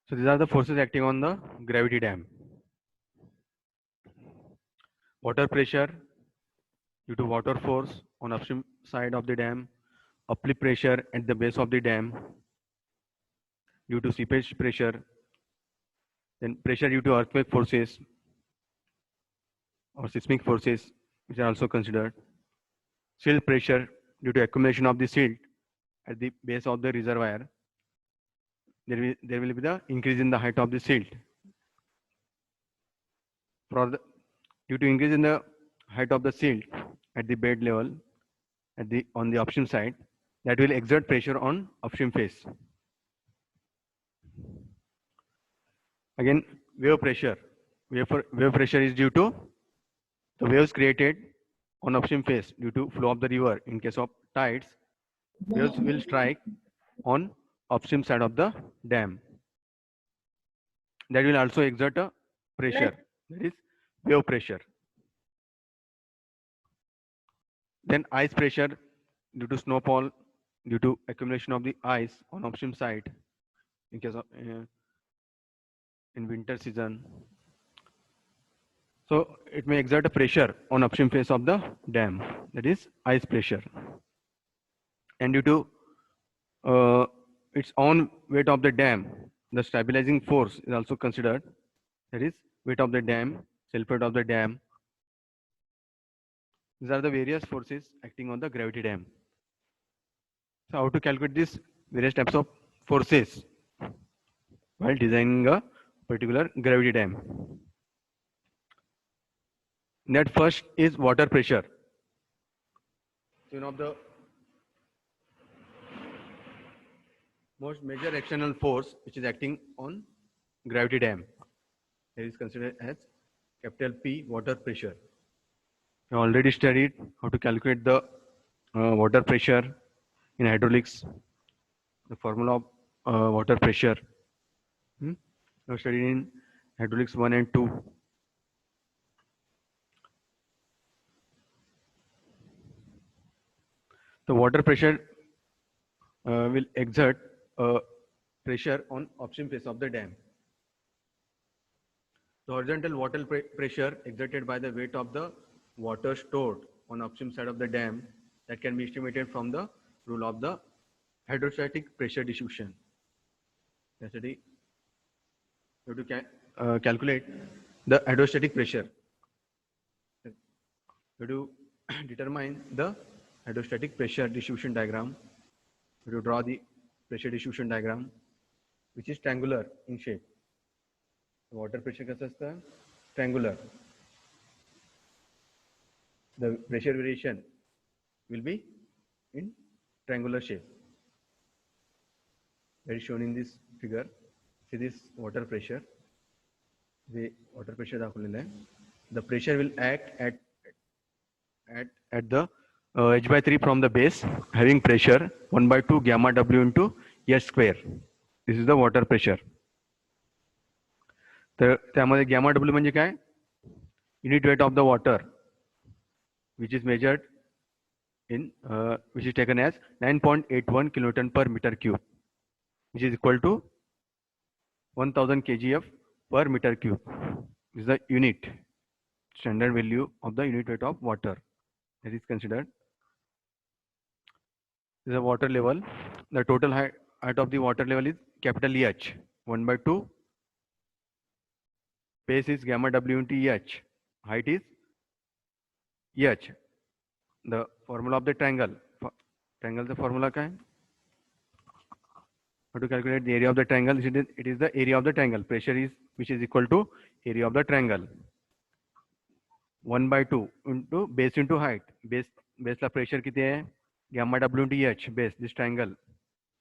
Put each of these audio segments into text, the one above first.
So these are the forces acting on the gravity dam. Water pressure due to water force on upstream side of the dam, uplift pressure at the base of the dam due to seepage pressure, then pressure due to earthquake forces or seismic forces, which are also considered. Silt pressure due to accumulation of the silt at the base of the reservoir. There will be the increase in the height of the silt. Due to increase in the height of the silt at the bed level on the upstream side, that will exert pressure on upstream face. Again, wave pressure. Wave pressure is due to the waves created on upstream face due to flow of the river. In case of tides, waves will strike on upstream side of the dam. That will also exert a pressure, that is wave pressure. Then ice pressure due to snowfall, due to accumulation of the ice on upstream side in case of in winter season. So it may exert a pressure on upstream face of the dam, that is ice pressure. And due to its own weight of the dam, the stabilizing force is also considered, that is weight of the dam, self-weight of the dam. These are the various forces acting on the gravity dam. So how to calculate these various types of forces while designing a particular gravity dam? That first is water pressure. One of the most major external force which is acting on gravity dam. It is considered as capital P, water pressure. We already studied how to calculate the water pressure in hydraulics, the formula of water pressure. We studied in hydraulics 1 and 2. The water pressure will exert pressure on upstream face of the dam. The horizontal water pressure exerted by the weight of the water stored on upstream side of the dam, that can be estimated from the rule of the hydrostatic pressure distribution. Yesterday, you have to calculate the hydrostatic pressure. You have to determine the hydrostatic pressure distribution diagram. You have to draw the pressure distribution diagram, which is triangular in shape. Water pressure कैसा असता है? Triangular. The pressure variation will be in triangular shape. That is shown in this figure. See this water pressure. The water pressure दाखवलेला आहे. The pressure will act at the h by 3 from the base, having pressure 1 by 2 gamma w into h square. This is the water pressure. तर त्यामध्ये gamma w म्हणजे काय? Unit weight of the water, which is measured in which is taken as 9.81 kilonewton per meter cube, which is equal to 1000 kgf per meter cube. This is the unit standard value of the unit weight of water that is considered. This is the water level. The total height of the water level is capital EH, 1 by 2. Base is gamma w into EH. Height is EH. The formula of the triangle. Triangle the formula क्या है? How to calculate the area of the triangle? It is the area of the triangle. Pressure is which is equal to area of the triangle. 1 by 2 into base into height. Base La pressure किती है? Gamma w into EH. Base this triangle.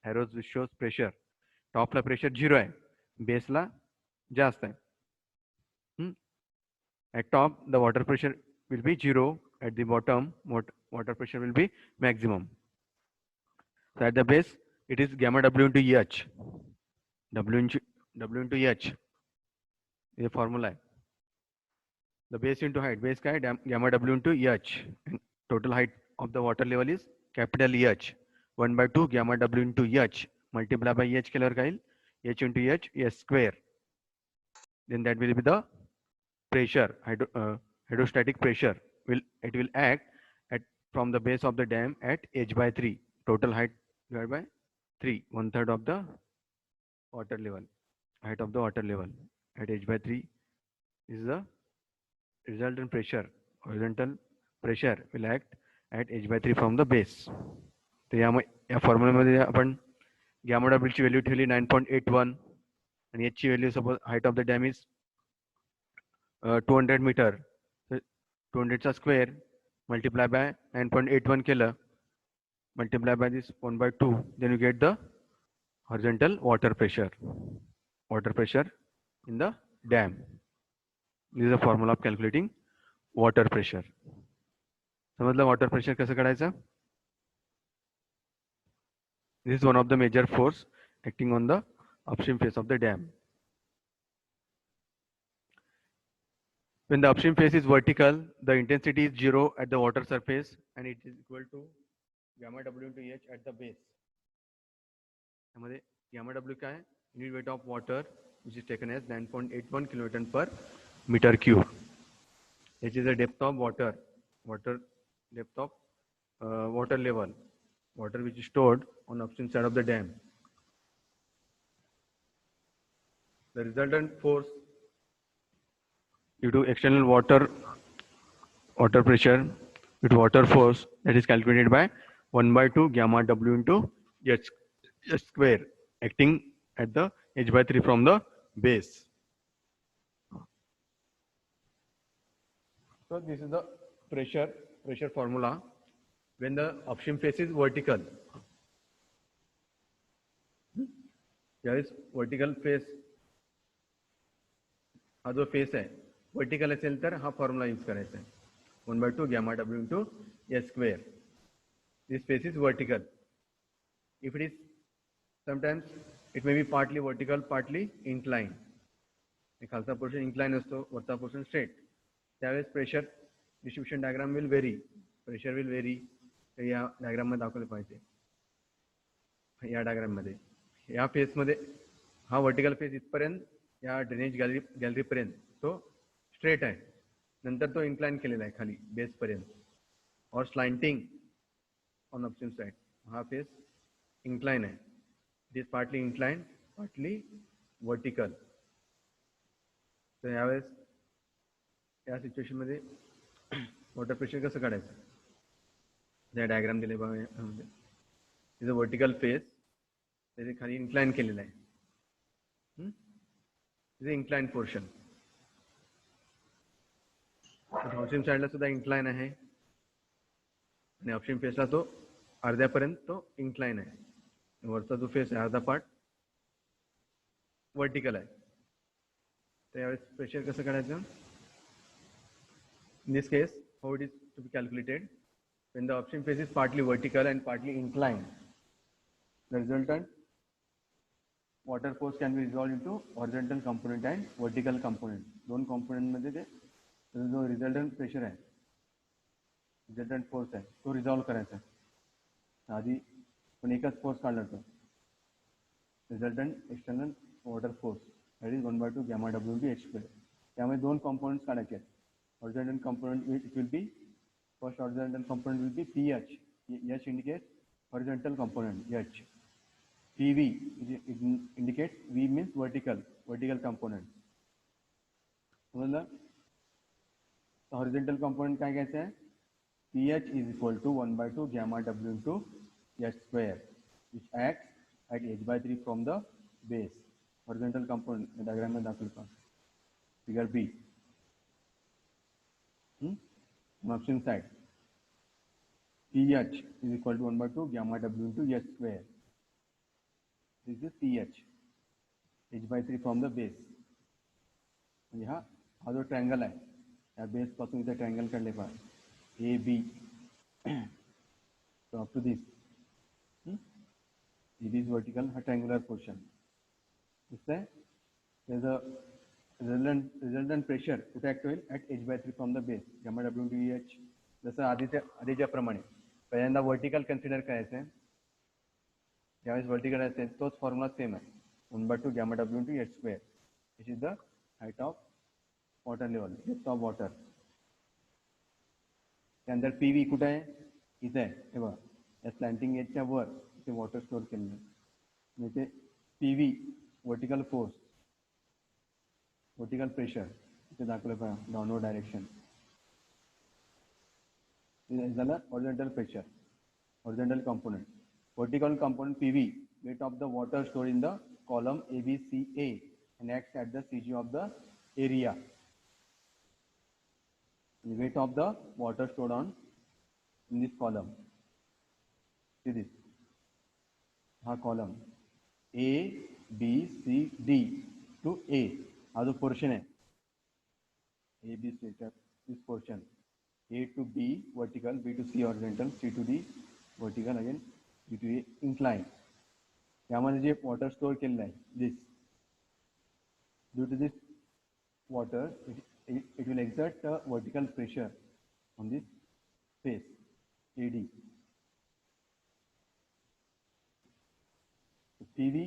Arrows which shows pressure. Top La pressure 0 है. Base ला जास्त है. At top, the water pressure will be 0. At the bottom, water pressure will be maximum. So at the base, it is gamma w into EH. W into EH is the formula. The base into height. Base का है gamma w into EH. And total height of the water level is capital EH. 1 by 2 gamma w into EH multiplied by EH केल्यावर काय H into H, S square. Then that will be the pressure, hydrostatic pressure. It will act at from the base of the dam at H by 3. Total height divided by 3, 1/3 of the water level. Height of the water level at H by 3 is the resultant pressure. Horizontal pressure will act at H by 3 from the base. तर या फॉर्म्युल्यामध्ये आपण gamma डब्ल्यूची value ठेवली 9.81 आणि याची value suppose height of the dam is 200 metre. 200चा square multiply by 9.81 केलं, multiply by this 1/2, then you get the horizontal water pressure in the dam. This is the formula of calculating water pressure. समजलं water pressure कसं काढायचं? This is one of the major force acting on the upstream face of the dam. When the upstream face is vertical, the intensity is 0 at the water surface and it is equal to gamma W into H at the base. Gamma W काय? Unit weight of water which is taken as 9.81 kilonewton per meter cube. H is the depth of water depth of water level, water which is stored on upstream side of the dam. The resultant force due to external water pressure due to water force that is calculated by 1/2 gamma W into H square acting at the H by 3 from the base. So this is the pressure formula when the upstream face is vertical. There is vertical face. हा जो face आहे vertical असेल तर हा formula use करायचा आहे 1/2 gamma W into S square. This face is vertical. If it is sometimes it may be partly vertical, partly inclined. खालचा portion incline असतो, वरचा पोर्शन straight. त्यावेळेस pressure distribution diagram will very, pressure will very. या diagram मध्ये दाखवले पाहिजे. या diagram मध्ये या फेस मध्ये हा वर्टिकल फेस इथपर्यंत या ड्रेनेज गॅलरी पर्यंत तो स्ट्रेट आहे, नंतर तो इन्क्लाइन केलेला आहे खाली बेस पर्यंत और स्लाइंटिंग ऑन अपस्ट्रीम साइड. हा फेस इन्क्लाइन आहे. It is partly incline, partly vertical. तर यावेळेस या सिच्युएशन मध्ये वॉटर प्रेशर कसं काढायचं? या डायग्राम दिले बघा. इज अ वर्टिकल फेस, त्याचे खाली इन्क्लाइन केलेलं आहे. Is a incline portion. Downstream साइडला सुद्धा इन्क्लाइन आहे आणि अपस्ट्रीम फेसला तो अर्ध्यापर्यंत तो इन्क्लाइन आहे. वरचा जो फेस आहे अर्धा पार्ट वर्टिकल आहे. तर यावेळेस प्रेशर कसं काढायचं? In this case, how it is to be calculated? When the upstream face is partly vertical and partly inclined, the resultant water force can be resolved into horizontal component and vertical component. दोन component मध्ये ते जो resultant pressure आहे, resultant force आहे, तो resolve करायचा. आधी पण एकच force काढला तो resultant external water force, that is 1/2 gamma W into H square. त्यामुळे दोन components काढायचे आहेत. Horizontal component it will be, first horizontal component will be PH. H indicates horizontal component, H. PV it indicates V means vertical component. समजलं? horizontal component काय घ्यायचं आहे? PH is equal to 1/2 gamma W into H square, which acts at H by 3 from the base. Horizontal component diagram में दाखल पहा. Figure B. On upstream side, PH is equal to 1/2 gamma W into H square. This is PH, H by 3 from the base. यहाँ हा जो triangle आहे, या base पासून इथे ट्रायंगल काढले पहा, AB. So up to this, it is vertical, हा triangular portion. इससे there is a resultant pressure कुठे ऍक्ट होईल? at H by 3 from the base, gamma W into H. जसं आधीच्या प्रमाणे पहिल्यांदा वर्टिकल कन्सिडर करायचं आहे. ज्यावेळेस वर्टिकल असेल तोच फॉर्म्युला सेम आहे. 1 by 2 gamma W into H square, which is the height of water level, depth of water. त्यानंतर PV कुठे आहे? इथे आहे. हे बघा, या स्लॅन्टिंग एजच्या वर इथे वॉटर स्टोअर केलेलं आहे. म्हणजे PV vertical force, vertical pressure इथे दाखवलं पहा, डाऊनवर्ड डायरेक्शन. झालं horizontal pressure, horizontal component. Vertical component PV, weight of the water stored in the column ABCA and acts at the CG of the area. The weight of the water stored on in this column. See this. Ha column A, B, C, D to A. हा जो portion है A, B, C, this portion. A to B vertical, B to C horizontal, C to D vertical, again D to A incline. यामध्ये जे water store केलेलं आहे, this. Due to this water, it will exert a vertical pressure on this space AD. So PV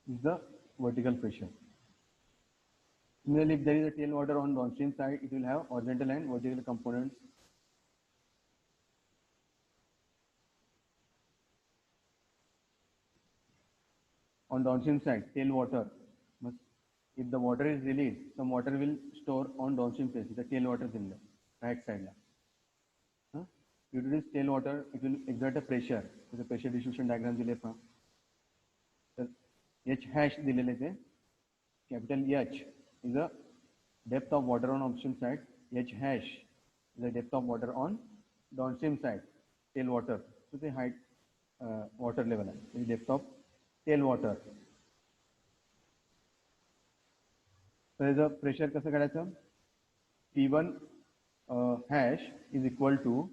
is the vertical pressure. Similarly, if there is a tailwater on downstream side, it will have horizontal and vertical components. On downstream side, tailwater, if the water is released, some water will store on downstream place. The tailwater in the right side. Due to this tailwater, it will exert a pressure. So the pressure distribution diagram दिले पहा. तर H hash दिलेले ते. Capital H is the depth of water on upstream side. H hash is the depth of water on downstream side. Tailwater. So the height water level is depth of tailwater. So the pressure कसं काढायचं? P1 hash is equal to,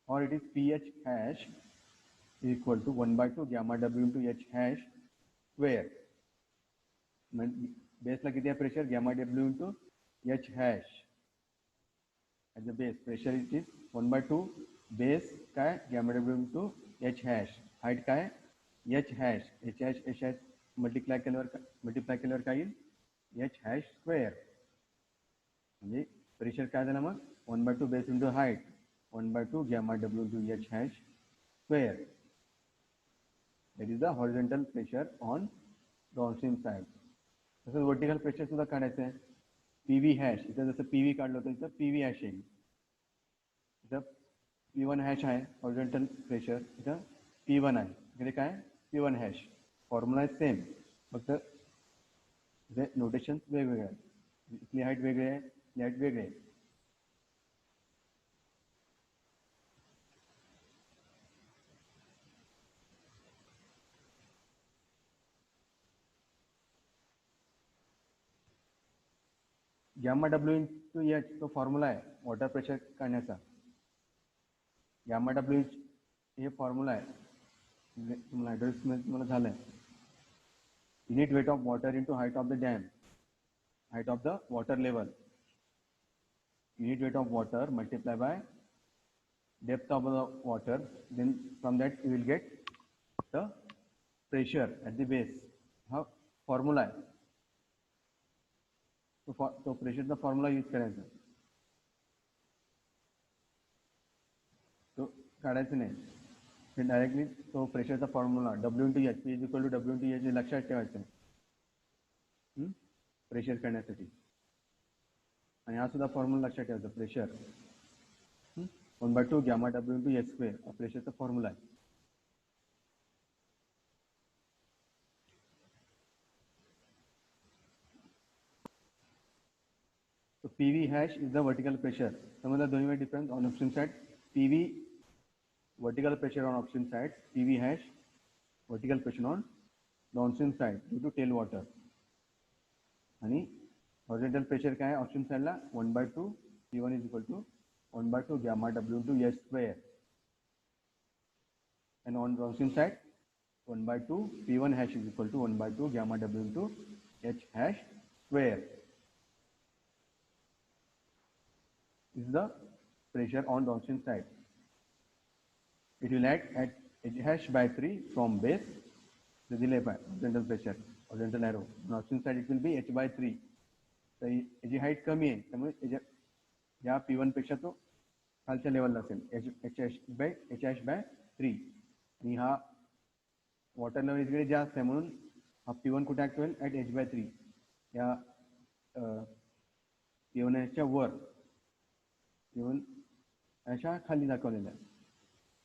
or it is PH hash is equal to 1 by 2 gamma W into H hash square. Base ला किती आहे pressure? Gamma W into H hash. At the base pressure it is 1 by 2 base काय gamma W into H hash. Height काय H hash. H hash multiply केल्यावर काय येईल? H hash square. म्हणजे pressure काय झालं मग? 1 by 2 base into height, 1 by 2 gamma W into H hash square. That is the horizontal pressure on downstream side. तसंच vertical pressure सुद्धा काढायचं आहे. PV hash, इथं जसं PV काढलं होतं इथं PV hash येईल. इथं P1 hash आहे horizontal pressure, इथं P1 आहे. इकडे काय P1 hash. फॉर्म्युला आहे सेम, फक्त नोटेशन वेगवेगळे आहे. इथली हाईट वेगळी आहे, इथली हाईट वेगळी आहे. गॅमा डब्ल्यू इंटू एच तो फॉर्म्युला आहे वॉटर प्रेशर काढण्याचा. गॅमा डब्ल्यू इंच हे फॉर्म्युला आहे, तुम्हाला हायड्रोलिक्समध्ये तुम्हाला झालं आहे. Unit weight of water into height of the dam, height of the water level. Unit weight of water multiplied by depth of the water, then from that you will get the pressure at the base. हा formula आहे, तो प्रेशरचा formula use करायचा, तो काढायचा नाही. ते directly तो प्रेशरचा formula W into H is equal to W into H हे लक्षात ठेवायचं प्रेशर काढण्यासाठी. आणि हा सुद्धा फॉर्म्युला लक्षात ठेवायचा, pressure 1 by 2 gamma W into H square हा प्रेशरचा फॉर्म्युला आहे. So PV hash is the vertical pressure. समजलं दोन्ही वे difference. On upstream side PV vertical pressure on upstream side, PV hash vertical pressure on downstream side due to tailwater. आणि horizontal pressure काय आहे upstream side La 1 by 2 P1 is equal to 1 by 2 gamma W into H square. And on downstream side 1 by 2 P1 hash is equal to 1 by 2 gamma W into H hash square. This is the pressure on downstream side. it will act at h/3 from base. The delay by horizontal pressure, horizontal arrow. On option side, it will be h/3. तर याची height कमी आहे, त्यामुळे या P1 पेक्षा तो खालच्या लेवलला असेल, h/3. आणि हा वॉटर लेवल इकडे जास्त आहे, म्हणून हा P1 कुठे ऍक्ट होईल? ॲट h/3 या P1च्या वर, P1 अशा खाली दाखवलेल्या आहे.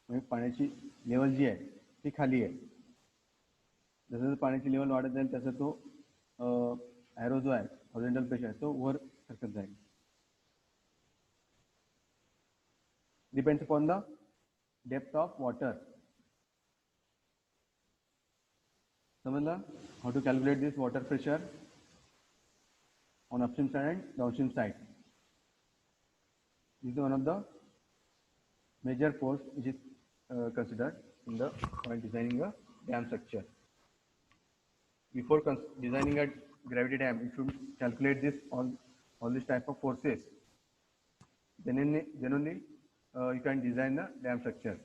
म्हणजे पाण्याची लेवल जी आहे ती खाली आहे. जसं पाण्याची लेवल वाढत जाईल तसं तो ॲरो जो आहे हॉरिझॉन्टल प्रेशर तो वर सरकत जाईल. Depends upon the depth of water. समजलं? How to calculate this water pressure on upstream side and downstream side. This is one of the major force which is considered in the while designing a dam structure. Before designing a gravity dam, you should calculate this all this type of forces. Then only you can design the dam structure.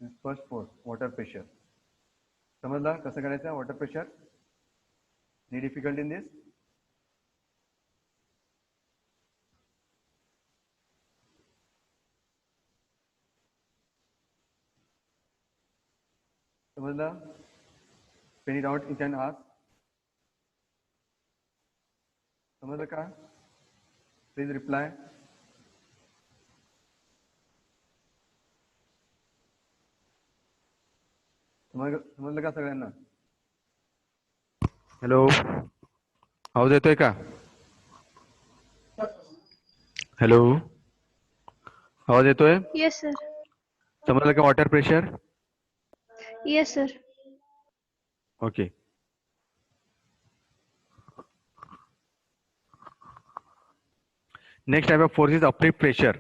This first force, water pressure. समजला कसं करायचं water pressure? Any difficulty in this? समजला? Any doubt you can ask? समजलं का? Please reply. समजलं का सगळ्यांना? Hello, आवाज येतोय का? हॅलो, आवाज येतोय? Yes, sir. समजलं का water pressure? Yes, sir. Okay. Next type of force is uplift pressure.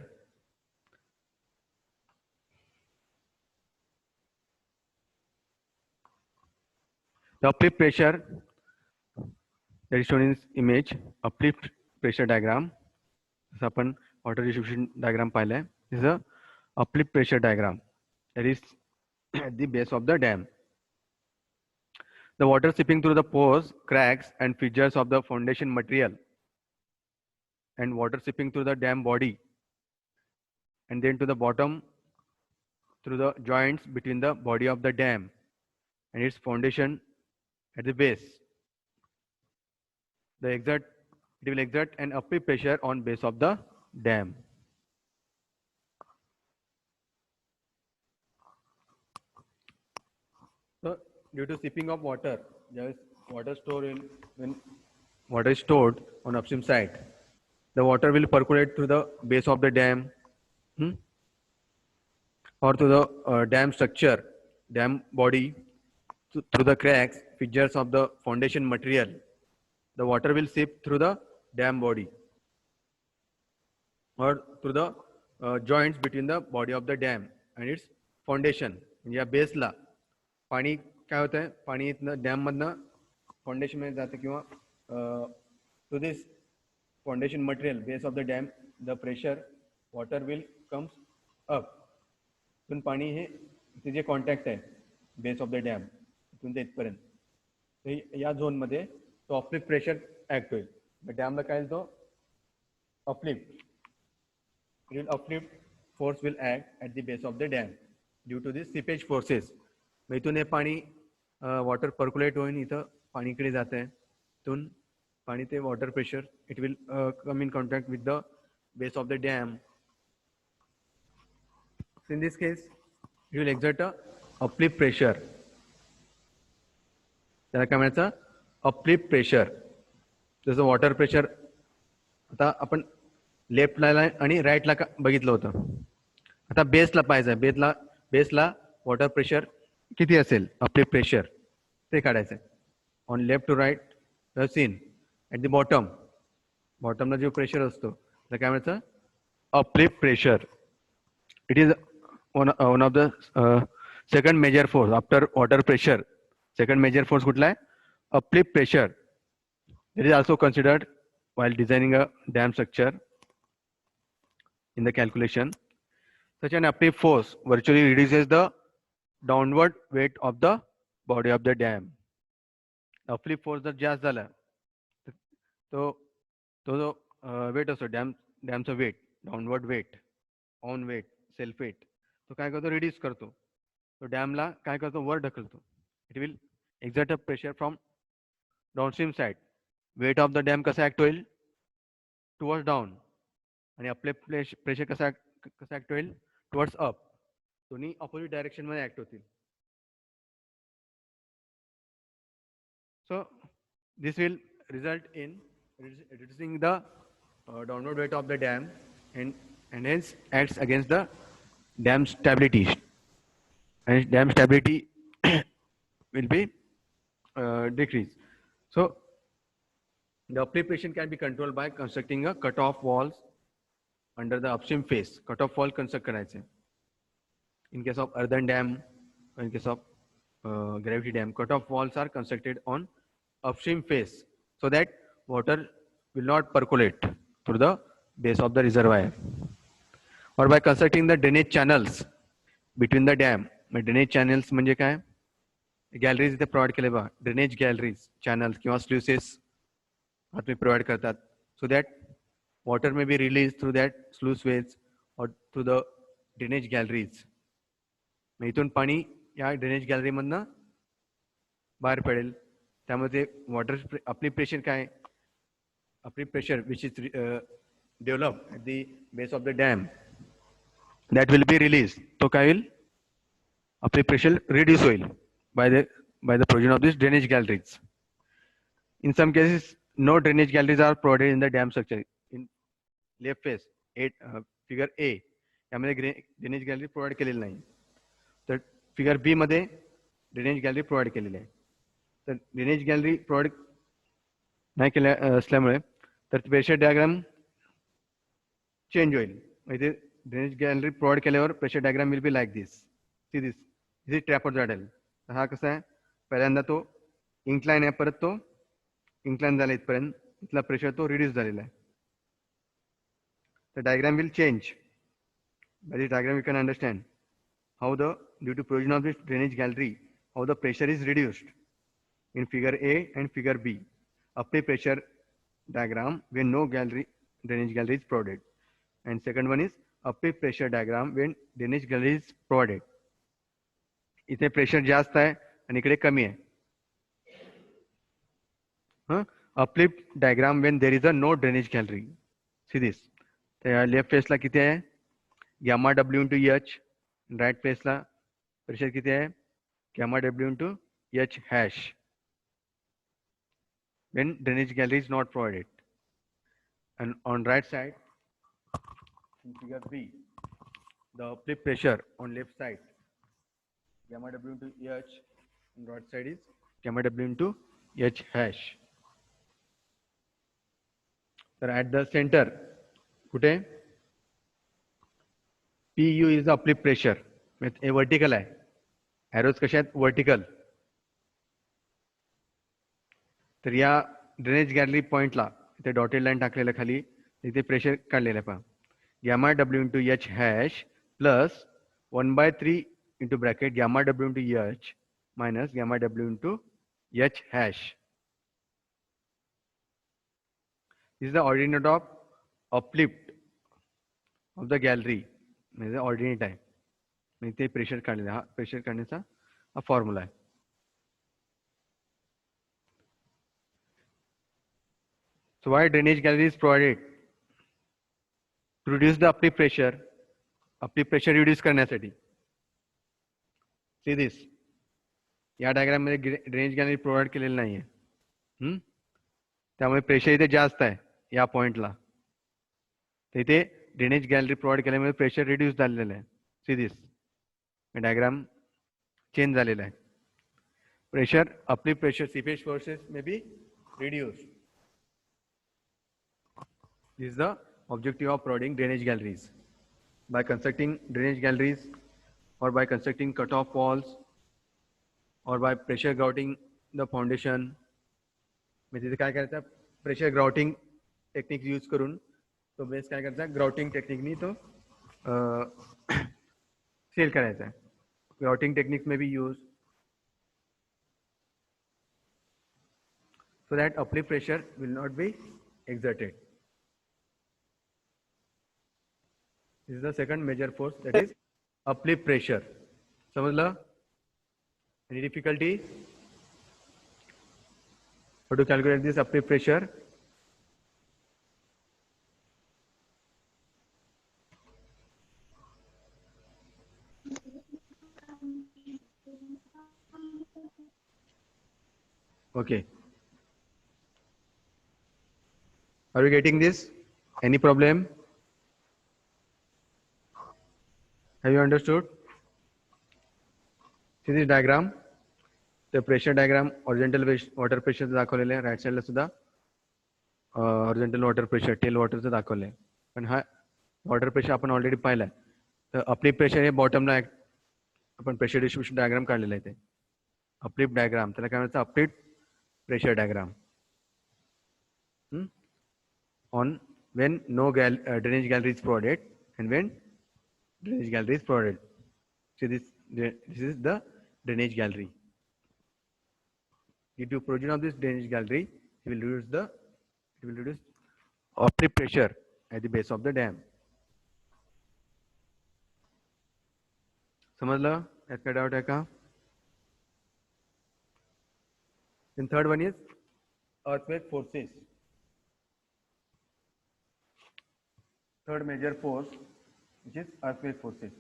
The uplift pressure that is shown in this image, uplift pressure diagram. जसं आपण water distribution diagram पाहिलंय. This is a uplift pressure diagram that is at the base of the dam. The water seeping through the pores, cracks and fissures of the foundation material and water seeping through the dam body and then to the bottom through the joints between the body of the dam and its foundation at the base. It will exert an uplift pressure on base of the dam. So due to seeping of water, there is water stored when water is stored on upstream side. The water will percolate through the base of the dam or to the dam structure, dam body, through the cracks, fissures of the foundation material. The water will seep through the dam body or through the joints between the body of the dam and its foundation. या बेसला पाणी काय होतं आहे, पाणी इथनं dam मधनं foundation मध्ये जातं किंवा to this foundation material base of the dam the pressure water will comes up. इथून पाणी हे इथे जे कॉन्टॅक्ट आहे बेस ऑफ द डॅम इथून ते इथपर्यंत या झोनमध्ये तो अपलिफ्ट प्रेशर ऍक्ट होईल. डॅमला काय तो uplift, it will uplift force will act at the base of the dam due to this seepage forces. इथून हे पाणी वॉटर पर्क्युलेट होऊन इथं पाणी इकडे जात आहे. इथून पाणी ते water pressure it will come in contact with the base of the dam. In this case it will exert a uplift pressure. त्याला काय म्हणायचं? Uplift pressure. जसं वॉटर प्रेशर आता आपण लेफ्टला आणि राईटला बघितलं होतं. आता बेसला पाहिजे. बेसला वॉटर प्रेशर किती असेल अपलिफ्ट प्रेशर ते काढायचं आहे. On left to right seen at the बॉटमला जो प्रेशर असतो त्याला काय म्हणायचं? Uplift pressure. It is one of the second major force after water pressure. Second major force कुठला आहे? Uplift pressure. It is also considered while designing a dam structure in the calculation. Such an uplift force virtually reduces the downward weight of the body of the dam. Uplift force जर जास्त झाला तो तो जो weight असतो डॅमचं weight downward weight on weight self weight तो काय करतो रिड्यूस करतो तो डॅमला काय करतो वर ढकलतो it will exert a pressure from downstream side weight of the dam कसा ऍक्ट होईल टुवर्ड्स डाऊन आणि आपले प्रेशर कसा ऍक्ट होईल टुवर्ड्स अप दोन्ही ऑपोजिट डायरेक्शन मध्ये ऍक्ट होतील so this will result in reducing the downward weight of the dam and hence acts against the dam stability and dam stability will be decreased. So the uplift pressure can be controlled by constructing a cut-off walls under the upstream face. Cut-off wall construct करायचे. In case of earthen dam, in case of gravity dam, cut-off walls are constructed on upstream face so that water will not percolate through the base of the reservoir. Or by constructing the drainage channels between the dam. Drainage channels म्हणजे काय galleries इथे provide केले बघा drainage galleries channels किंवा स्ल्युसेस तुम्ही provide करतात so that water may be release through that sluice ways or through the drainage galleries इथून पाणी या ड्रेनेज गॅलरीमधनं बाहेर पडेल त्यामध्ये वॉटर आपली प्रेशर काय आपली pressure which is develop at the base of the dam that will be release तो काय होईल आपली प्रेशर रिड्यूस होईल by the provision of these drainage galleries. In some cases, no drainage galleries are provided in the dam structure. In left face, figure A, यामध्ये drainage gallery provide केलेली नाही. तर figure B मध्ये drainage gallery provide केलेली आहे. तर drainage gallery provide नाही केल्या असल्यामुळे तर pressure diagram change होईल. म्हणजे drainage gallery provide केल्यावर pressure diagram will be like this. See this. This is trapezoidal. हा कसा आहे पहिल्यांदा तो इन्क्लाइन आहे परत तो इन्क्लाइन झाला इथपर्यंत इथला प्रेशर तो रिड्यूस झालेला आहे तर diagram will change by this diagram you can understand how the due to provision of this drainage gallery how the pressure is reduced in figure A and figure B uplift pressure diagram when no gallery drainage gallery is provided and second one is uplift pressure diagram when drainage gallery is provided इथे प्रेशर जास्त आहे आणि इकडे कमी आहे uplift diagram when there is a no drainage gallery see this तर left फेसला किती आहे gamma W into H right फेसला प्रेशर किती आहे gamma W into H hash when drainage gallery is not provided and on right side figure B the uplift pressure on left side gamma w into h and right side is gamma w into h hash. So at the center कुठे pu is the uplift pressure हे vertical आहे arrows कशा आहेत vertical तर या drainage gallery पॉइंटला इथे dotted line टाकलेलं खाली इथे प्रेशर काढलेलं आहे पहा gamma w into h hash plus 1/3 into bracket gamma w into h minus gamma w into h hash. This is the ordinate of uplift of the gallery. म्हणजे ordinate आहे. म्हणजे ते प्रेशर काढलेला हा प्रेशर काढण्याचा हा फॉर्म्युला आहे. So why drainage gallery is provided? To reduce the uplift pressure. Uplift pressure reduce करण्यासाठी. See this. या डायग्राम मध्ये ड्रेनेज गॅलरी प्रोव्हाइड केलेली नाहीये त्यामुळे प्रेशर इथे जास्त आहे या पॉइंटला तर इथे ड्रेनेज गॅलरी प्रोव्हाइड केल्यामुळे प्रेशर रिड्यूस झालेलं आहे सी दिस डायग्राम चेंज झालेला आहे pressure uplift pressure seepage forces may be reduce this is the objective of providing drainage galleries by constructing drainage galleries or by constructing cut-off walls, or by pressure grouting the foundation. म्हणजे तिथे काय करायचं pressure grouting technique use करून तो base काय करायचा grouting टेक्निकनी तो seal करायचं आहे. Grouting techniques may be used so that uplift pressure will not be exerted. This is the second major force, that is uplift pressure. समजलं? Any difficulty? How to calculate this uplift pressure? Okay. Are you getting this? Any problem? Have you understood? See this diagram. The pressure diagram, horizontal water pressure दाखवलेलं आहे, right साईडला सुद्धा horizontal water pressure, tell वॉटरचं दाखवलं आहे. पण हा water pressure आपण already पाहिला आहे. तर अपलिफ्ट प्रेशर हे बॉटमला आपण प्रेशर डिस्ट्रीब्युशन डायग्राम काढलेलं आहे. ते अपलिफ्ट डायग्राम, त्याला काय म्हणतात? Uplift pressure diagram. On when no drainage gallery is provided and when drainage gallery is provided. See this is the drainage gallery. Due to provision of this drainage gallery, it will reduce uplift pressure at the base of the dam. समझला? यात काय doubt आहे का? Then third one is earthquake forces. Third major force, which is earthquake forces.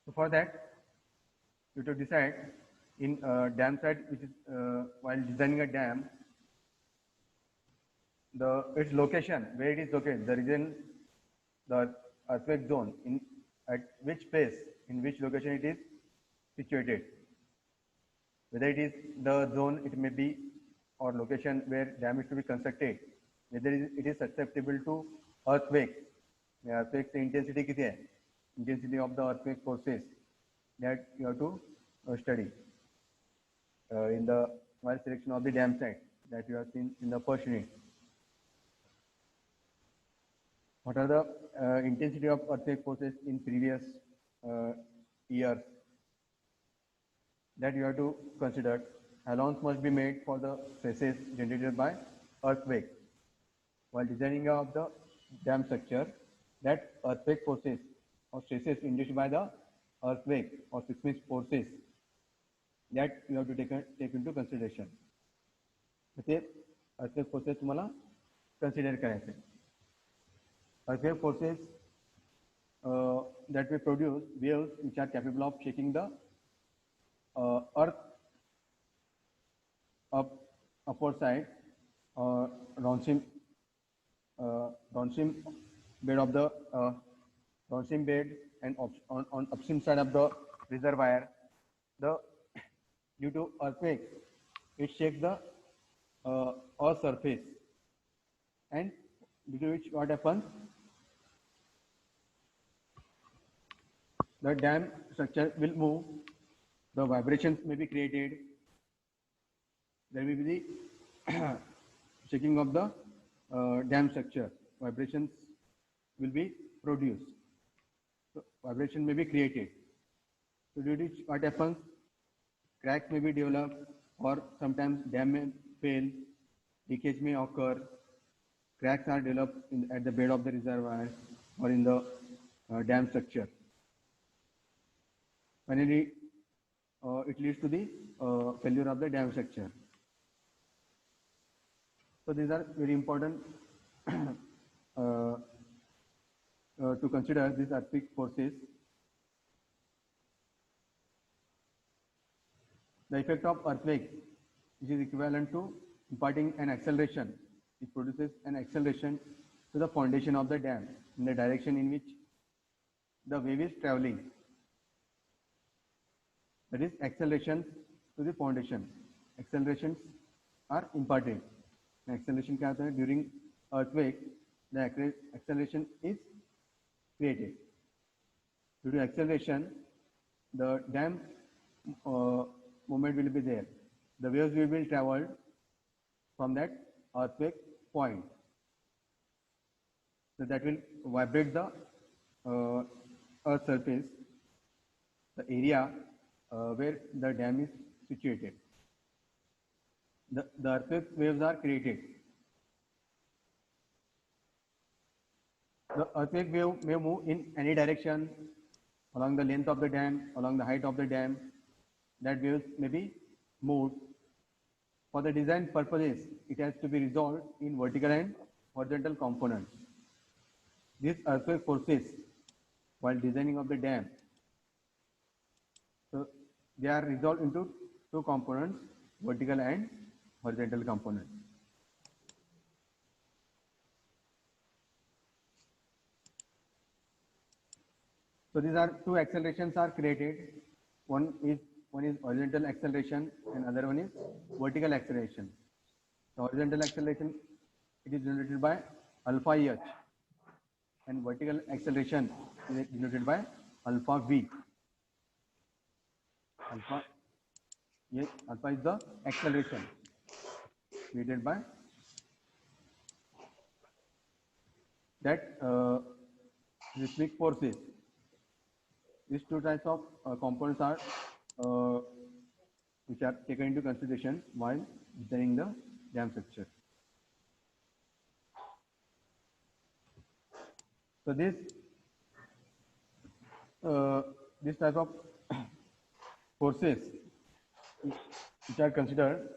So for that, you have to decide in dam site, which is while designing a dam, its location, where it is located, the region, the earthquake zone, at which place, in which location it is situated. Whether it is the zone, it may be, or location where dam is to be constructed. Whether it is susceptible to earthquake. The earthquake intensity किती है? Intensity of the earthquake forces that you have to study in the while selection of the dam site that you have seen in the first unit. What are the intensity of earthquake forces in previous years? That you have to consider. Allowance must be made for the stresses generated by earthquake. While designing of the dam structure, that earthquake forces or stresses induced by the earthquake or seismic forces, that you have to take into consideration. ते earthquake forces तुम्हाला consider करायचे. Earthquake forces that will produce waves which are capable of shaking the earth upward side or downstream bed of the downstream bed and on upstream side of the reservoir. Due to earthquake, it shakes the earth surface, and due to which what happens, the dam structure will move, the vibrations may be created, there will be the shaking of the dam structure, vibrations will be produced, so vibration may be created. So due to which what happens, cracks may be developed, or sometimes dam may fail, leakage may occur, cracks are developed at the bed of the reservoir or in the dam structure. Finally, it leads to the failure of the dam structure. So these are very important to consider, these earthquake forces. The effect of earthquake, which is equivalent to imparting an acceleration. It produces an acceleration to the foundation of the dam in the direction in which the wave is traveling. That is acceleration to the foundation. Accelerations are imparted. The acceleration क्या होता है? During earthquake, the acceleration is created. Due to acceleration, the dam movement will be there. The waves will be traveled from that earthquake point. So that will vibrate the earth surface, the area where the dam is situated. The earthquake waves are created. The earthquake wave may move in any direction along the length of the dam, along the height of the dam. That waves may be moved. For the design purposes, it has to be resolved in vertical and horizontal components. These earthquake forces, while designing of the dam, so they are resolved into two components, vertical and horizontal components. So these are two accelerations are created. One is horizontal acceleration and other one is vertical acceleration. The horizontal acceleration, it is denoted by alpha h, and vertical acceleration is denoted by alpha v. Alpha, yes, alpha is the acceleration created by that seismic forces. These two types of components are which are taken into consideration while designing the dam structure. So this type of forces which are considered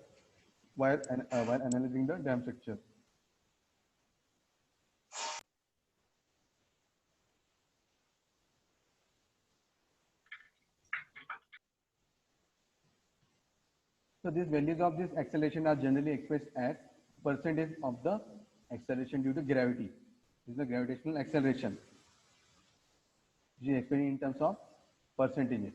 while analyzing the dam structure. So these values of this acceleration are generally expressed as percentage of the acceleration due to gravity. This is the gravitational acceleration, which is explained in terms of percentages.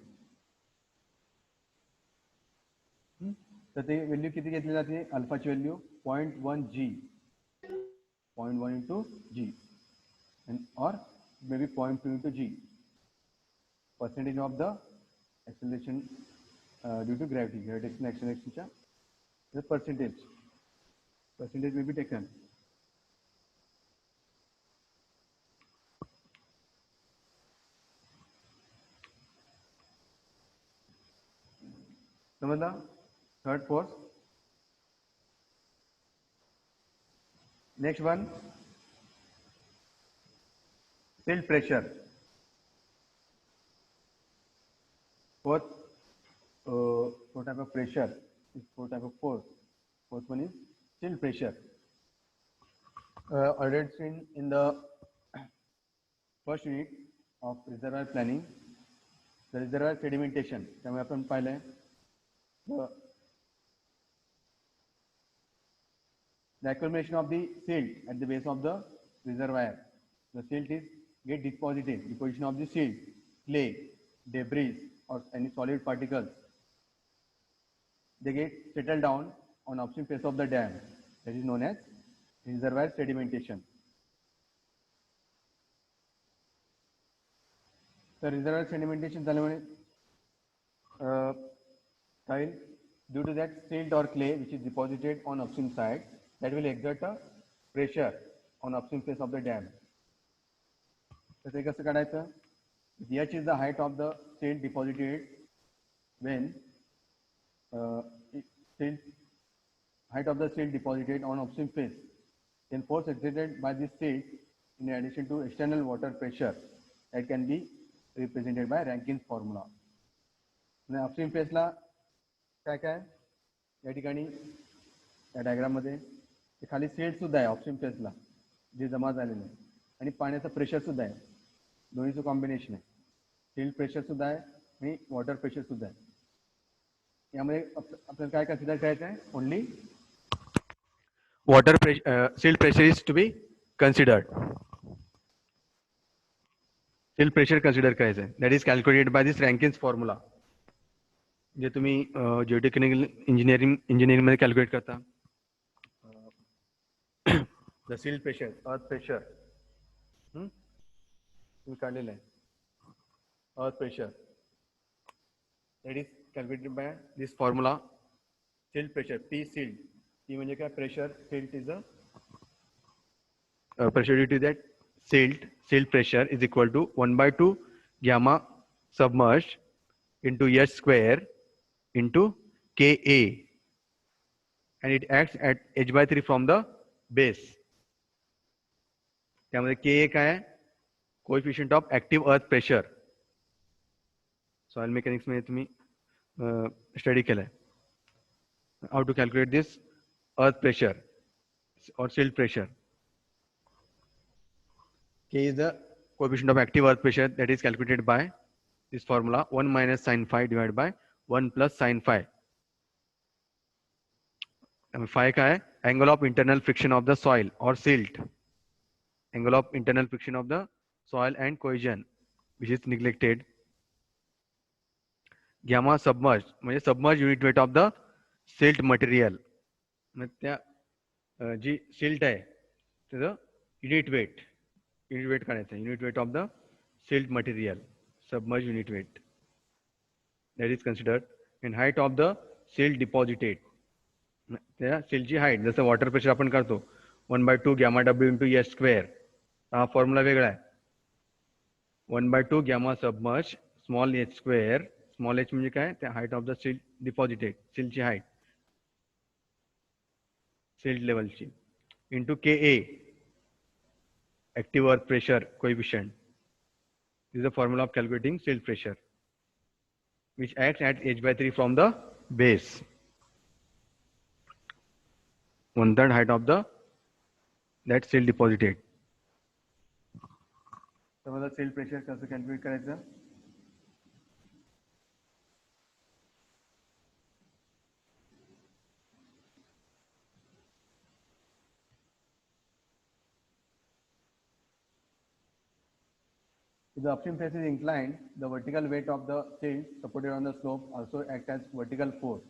तर ते value किती घेतली जाते? अल्फाची value 0.1 g, 0.1 into g, and or maybe 0.2 into g, percentage of the acceleration due to gravity, gravitational acceleration. The percentage may be taken. समझला? Third force. Next one, silt pressure. Fourth type of pressure is fourth type of force. Fourth one is silt pressure. Already seen in the first unit of reservoir planning, the reservoir sedimentation. त्यामुळे आपण पाहिलंय the accumulation of the silt at the base of the reservoir. The silt is get deposited. Deposition of the silt, clay, debris, or any solid particles, they get settled down on upstream face of the dam. That is known as reservoir sedimentation. The reservoir sedimentation due to that silt or clay which is deposited on upstream side, that will exert a pressure on upstream face of the dam. So take a h is the height of the silt deposited when height of the silt deposited on upstream face. Then force exerted by this silt in addition to external water pressure that can be represented by Rankine's formula. Upstream फेसला काय काय या ठिकाणी या diagram मध्ये खाली silt सुद्धा आहे अपस्ट्रीम फेसला जे जमा झालेलं आहे आणि पाण्याचं प्रेशर सुद्धा आहे. दोन्हीचं कॉम्बिनेशन आहे. सिल्ट प्रेशर सुद्धा आहे आणि वॉटर प्रेशर सुद्धा आहे. यामध्ये आपल्याला काय कन्सिडर करायचं आहे? Only water pressure, silt pressure is to be considered. Silt pressure consider करायचं आहे. That is calculated by this Rankine's formula, जे तुम्ही जिओटेक्निकल इंजिनिअरिंग मध्ये कॅल्क्युलेट करता. The silt pressure, earth pressure तुम्ही काढलेलं आहे. Earth pressure that is calculated by this formula. Silt pressure, P silt, P म्हणजे काय? Pressure. Silt is a pressure due to that silt pressure is equal to 1/2 gamma submerged into S square into Ka, and it acts at h by 3 from the base. त्यामध्ये Ka काय आहे? Coefficient of active earth pressure. Soil mechanics मध्ये तुम्ही study केलाय. How to calculate this earth pressure or silt pressure? K is the coefficient of active earth pressure that is calculated by this formula 1 minus sin phi divided by 1 plus sin phi. And phi का है? Angle of internal friction of the soil or silt. Angle of internal friction of the soil and cohesion, which is neglected. Gamma submerged म्हणजे submerged unit weight of the silt material. मग त्या जी silt आहे त्याचं unit weight काढायचं. Unit weight of the silt material, submerged unit weight, that is considered. And height of the silt deposited. त्या सिल्टची height जसं water pressure आपण करतो 1/2 gamma W into S square. हा फॉर्म्युला वेगळा आहे. 1/2 gamma submerge small H square. Small H म्हणजे काय? त्या height of the silt deposited, सिल्टची हाईट सिल्ट लेवलची, into K A active earth pressure coefficient. This is the formula of calculating silt pressure which acts at h/3 from the base. 1/3 height of the that silt deposited. समजा silt pressure कसं calculate करायचं? If the upstream face is inclined, the vertical weight of the silt supported on the slope also acts as vertical force.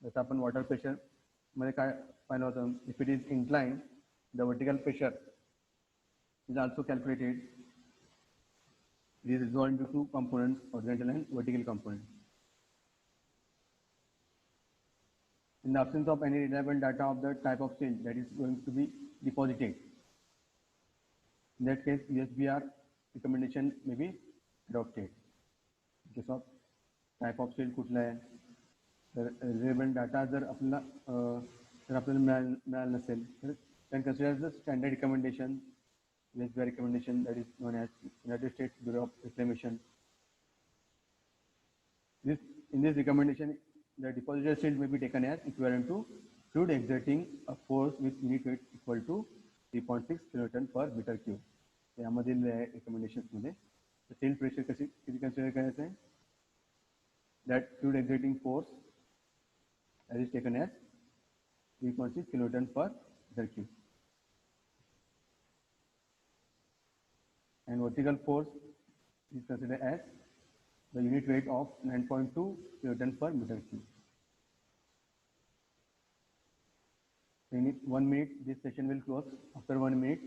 जसं आपण water pressure मध्ये काय पाहिलं होतं, if it is inclined, the vertical pressure is also calculated. It is resolved into two components, horizontal and vertical component. In the absence of any reliable data of the type of silt that is going to be deposited, in that case USBR recommendation may be adopted. In case of type of silt कुठला आहे, तर relevant data जर आपल्याला मिळाला नसेल तर can consider the standard recommendation, USBR recommendation, that is known as United States Bureau of Reclamation. In this recommendation, the deposited silt may be taken as equivalent to fluid exerting a force with unit weight equal to 3.6 kilonewton per meter cube. यामधील recommendations मध्ये silt pressure किती consider करायचं आहे? That fluid exerting force that is taken as 3.6 kilonewton per meter cube. And vertical force is considered as the unit weight of 9.2 kilonewton per meter cube. In 1 minute, this session will close. After 1 minute,